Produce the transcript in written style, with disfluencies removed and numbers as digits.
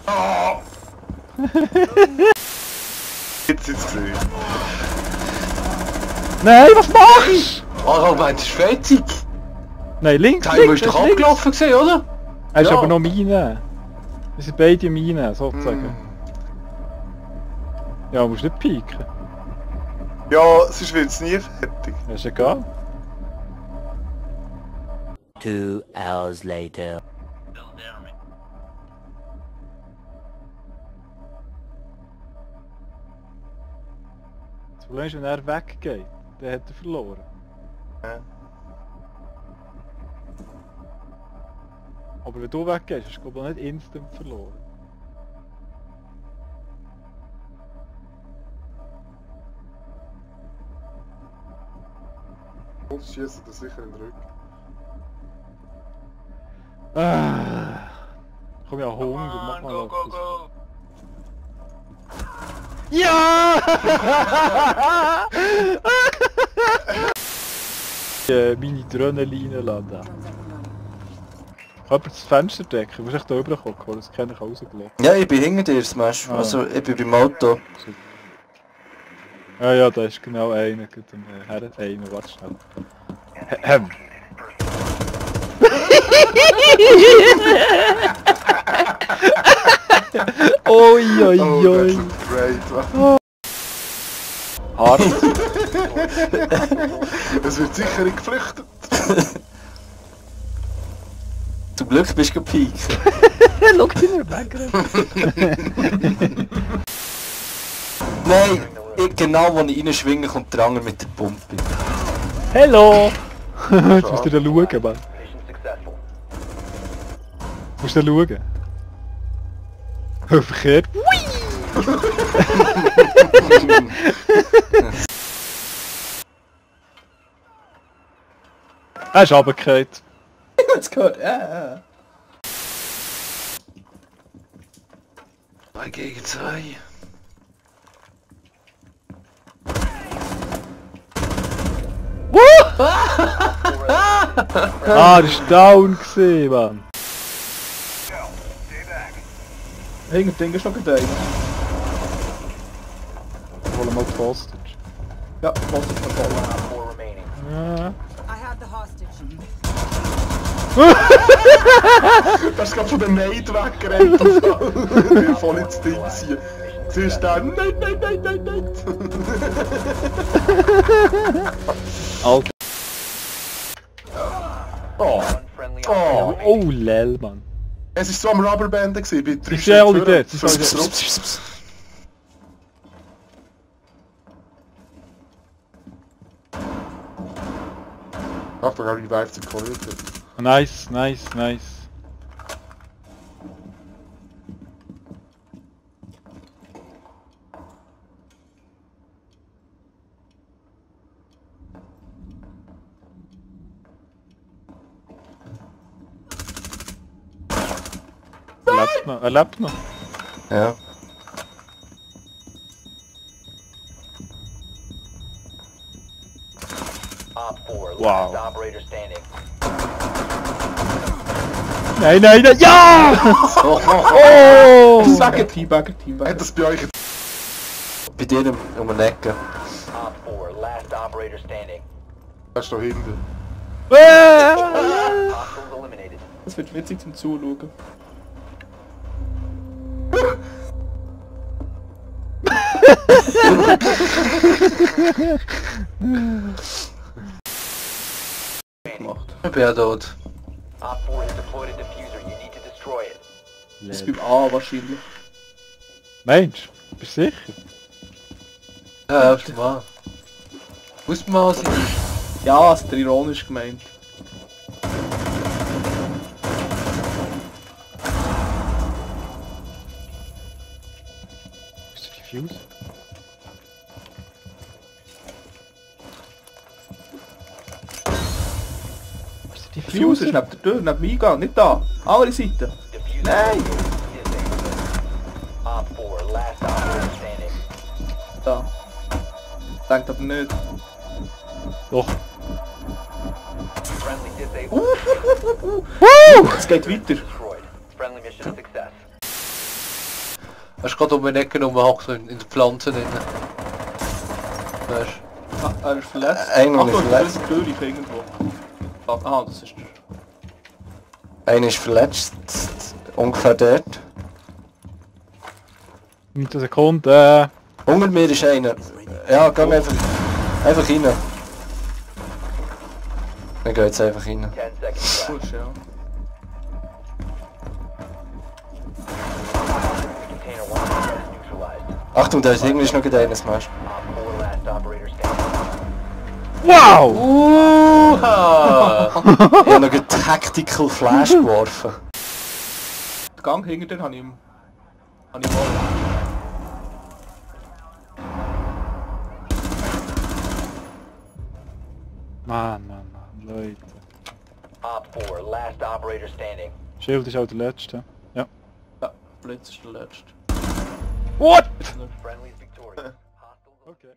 Ah! Jetzt ist es gesehen. Nein, was machst du? Ah, meinst du fertig? Nein, links, Der Timer ist links, doch links. abgelaufen gesehen, oder? Er ist Ja. aber noch Mine. Wir sind beide Mine, sozusagen. Ja, musst nicht pieken. Ja, sonst wird es nie fertig. Das ist egal. 2 hours later. Das Problem ist, wenn er weggeht, dann hat er verloren. Ja. Aber wenn du weggehst, hast du glaube ich nicht instant verloren. Sonst schießt er sicher in den Rücken. Komm ja Hunger, mach mal etwas. Ja! Meine Adrenalin laden. Kann jemand das Fenster decken? Du musst echt da rüberkommen, das kann ich rausgelegt. Ja, ich bin hinter dir, Smash. Ah. Also, ich bin beim Auto. Ja, ja, da ist genau einer. Gut, einer, warte schnell. Oi, oi, oi. Great. Hart. Es wird sicher nicht geflüchtet. Zum Glück bist du gepiekt. Schau dir weg. Nein, genau wo ich reinschwinge, kommt der andere mit der Pumpe. Hallo! Jetzt musst du da schauen, Mann. Musst du da schauen. Verkehrt. Er ist runtergefallen. Ich hab's gehört, ja. 2 gegen 2. Ah, das war down gewesen, Mann. Hinter Ding ist noch gedreht. Wollen mal die Hostage. Ja, was ist verfolgt? Ja. I have the hostage. Das ist gerade von dem Neid weggerannt. Ich bin voll ins Ding ziehen. Siehst du da? Nein. Alter. Oh. Oh. Oh, lel, Mann. Es war so am Rubberbanden gewesen, bei 3 Sie sind alle dort. Sie sind alle Schritte dort. zurück. Achtung, er revived den Kollegen. Nice. Er lebt noch. Ja. Wow. Nein, ja! Oh! Teabagger. Hat das bei euch Bei dir um den Ecken. Das ist da hinten. Das wird witzig zum Zuschauen. Ich bin ja tot. Das ist beim A wahrscheinlich. Mensch, bist du sicher? Ja, ist wahr. Muss man mal sein. Ja, es ist ironisch gemeint. Ist der Diffuse? Ist der Fuse ist neben der Tür, neben dem Eingang, nicht da. Andere Seite. Nein! Da. Denkt aber nicht. Doch. Es geht weiter. Friendly mission success. Er ist gerade um den Ecken rumgehockt in der Pflanze drin. Weißt du? Ah, er ist verletzt. Einer ist Achtung, verletzt. das ist durch irgendwo. Ah, das ist... Einer ist verletzt. Ungefähr dort. 19 Sekunden. Unter mir ist einer. Ja, geh einfach rein. Wir gehen jetzt einfach rein. 10 seconds left. Gut, ja. Container 1 is neutralized. Achtung, da ist irgendwie noch einer Smash. Op 4 last operator standing. Wow! Uha! Ich habe noch einen Tactical Flash geworfen. Den Gang hinter den habe ich ihm... Habe ich mal... Mann, Leute. Op 4 last operator standing. Schild ist auch der letzte. Ja. Ja, Blitz ist der letzte. What? Friendly is victorious. Hostiles Okay.